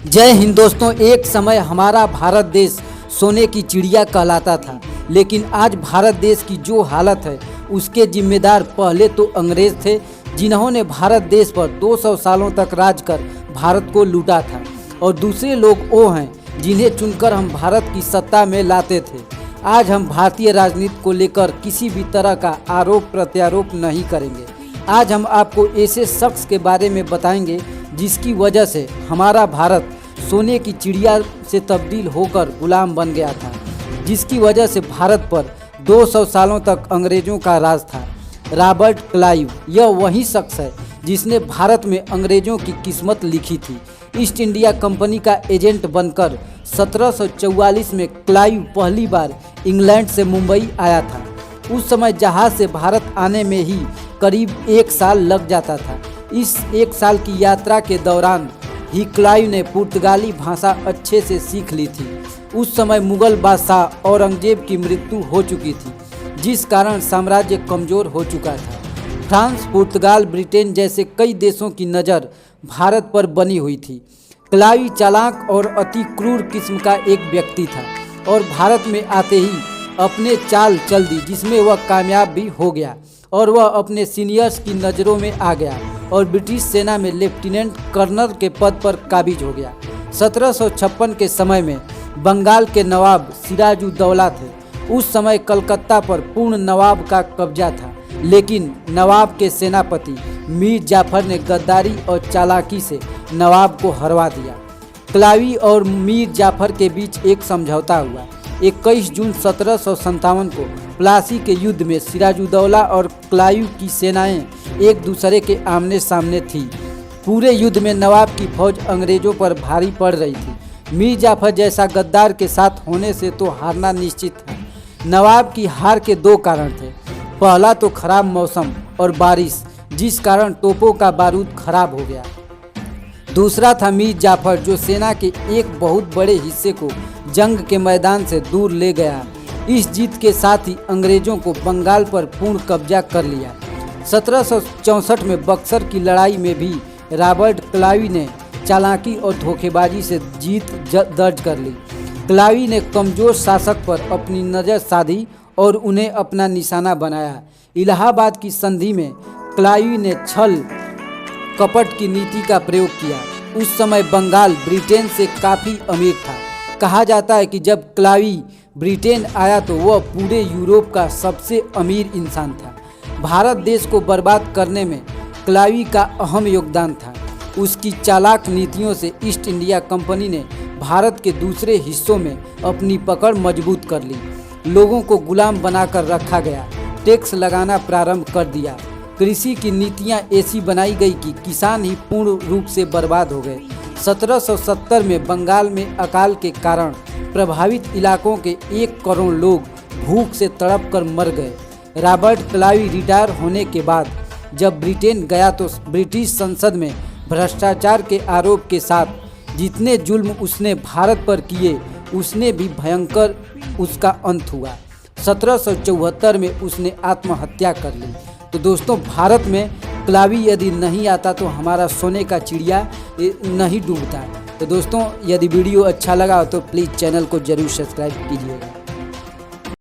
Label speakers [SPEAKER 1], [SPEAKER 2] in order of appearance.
[SPEAKER 1] जय हिंद दोस्तों। एक समय हमारा भारत देश सोने की चिड़िया कहलाता था, लेकिन आज भारत देश की जो हालत है उसके जिम्मेदार पहले तो अंग्रेज थे, जिन्होंने भारत देश पर 200 सालों तक राज कर भारत को लूटा था, और दूसरे लोग वो हैं जिन्हें चुनकर हम भारत की सत्ता में लाते थे। आज हम भारतीय राजनीति को लेकर किसी भी तरह का आरोप प्रत्यारोप नहीं करेंगे। आज हम आपको ऐसे शख्स के बारे में बताएंगे जिसकी वजह से हमारा भारत सोने की चिड़िया से तब्दील होकर गुलाम बन गया था, जिसकी वजह से भारत पर 200 सालों तक अंग्रेजों का राज था। रॉबर्ट क्लाइव यह वही शख्स है जिसने भारत में अंग्रेजों की किस्मत लिखी थी। ईस्ट इंडिया कंपनी का एजेंट बनकर 1744 में क्लाइव पहली बार इंग्लैंड से मुंबई आया था। उस समय जहाज से भारत आने में ही करीब 1 साल लग जाता था। इस 1 साल की यात्रा के दौरान ही क्लाइव ने पुर्तगाली भाषा अच्छे से सीख ली थी। उस समय मुगल बादशाह औरंगजेब की मृत्यु हो चुकी थी, जिस कारण साम्राज्य कमज़ोर हो चुका था। फ्रांस, पुर्तगाल, ब्रिटेन जैसे कई देशों की नज़र भारत पर बनी हुई थी। क्लाइव चालाक और अति क्रूर किस्म का एक व्यक्ति था और भारत में आते ही अपने चाल चल दी, जिसमें वह कामयाब भी हो गया और वह अपने सीनियर्स की नज़रों में आ गया और ब्रिटिश सेना में लेफ्टिनेंट कर्नल के पद पर काबिज हो गया। 1756 के समय में बंगाल के नवाब सिराजुद्दौला थे। उस समय कलकत्ता पर पूर्ण नवाब का कब्जा था, लेकिन नवाब के सेनापति मीर जाफर ने गद्दारी और चालाकी से नवाब को हरवा दिया। क्लाइव और मीर जाफर के बीच एक समझौता हुआ। 21 जून 1757 को प्लासी के युद्ध में सिराजुद्दौला और क्लाइव की सेनाएं एक दूसरे के आमने सामने थी। पूरे युद्ध में नवाब की फौज अंग्रेजों पर भारी पड़ रही थी। मीर जाफर जैसा गद्दार के साथ होने से तो हारना निश्चित था। नवाब की हार के 2 कारण थे। पहला तो खराब मौसम और बारिश, जिस कारण तोपों का बारूद खराब हो गया। दूसरा था मीर जाफर, जो सेना के एक बहुत बड़े हिस्से को जंग के मैदान से दूर ले गया। इस जीत के साथ ही अंग्रेजों को बंगाल पर पूर्ण कब्जा कर लिया। 1764 में बक्सर की लड़ाई में भी रॉबर्ट क्लाइव ने चालाकी और धोखेबाजी से जीत दर्ज कर ली। क्लाइव ने कमज़ोर शासक पर अपनी नज़र साधी और उन्हें अपना निशाना बनाया। इलाहाबाद की संधि में क्लाइव ने छल कपट की नीति का प्रयोग किया। उस समय बंगाल ब्रिटेन से काफ़ी अमीर था। कहा जाता है कि जब क्लाइव ब्रिटेन आया तो वह पूरे यूरोप का सबसे अमीर इंसान था। भारत देश को बर्बाद करने में क्लाइव का अहम योगदान था। उसकी चालाक नीतियों से ईस्ट इंडिया कंपनी ने भारत के दूसरे हिस्सों में अपनी पकड़ मजबूत कर ली। लोगों को गुलाम बनाकर रखा गया। टैक्स लगाना प्रारंभ कर दिया। कृषि की नीतियां ऐसी बनाई गई कि किसान ही पूर्ण रूप से बर्बाद हो गए। 1770 में बंगाल में अकाल के कारण प्रभावित इलाकों के 1 करोड़ लोग भूख से तड़प कर मर गए। रॉबर्ट क्लाइव रिटायर होने के बाद जब ब्रिटेन गया तो ब्रिटिश संसद में भ्रष्टाचार के आरोप के साथ जितने जुल्म उसने भारत पर किए, उसने भी भयंकर उसका अंत हुआ। 1774 में उसने आत्महत्या कर ली। तो दोस्तों, भारत में क्लाइव यदि नहीं आता तो हमारा सोने का चिड़िया नहीं डूबता। तो दोस्तों, यदि वीडियो अच्छा लगा तो प्लीज़ चैनल को ज़रूर सब्सक्राइब कीजिएगा।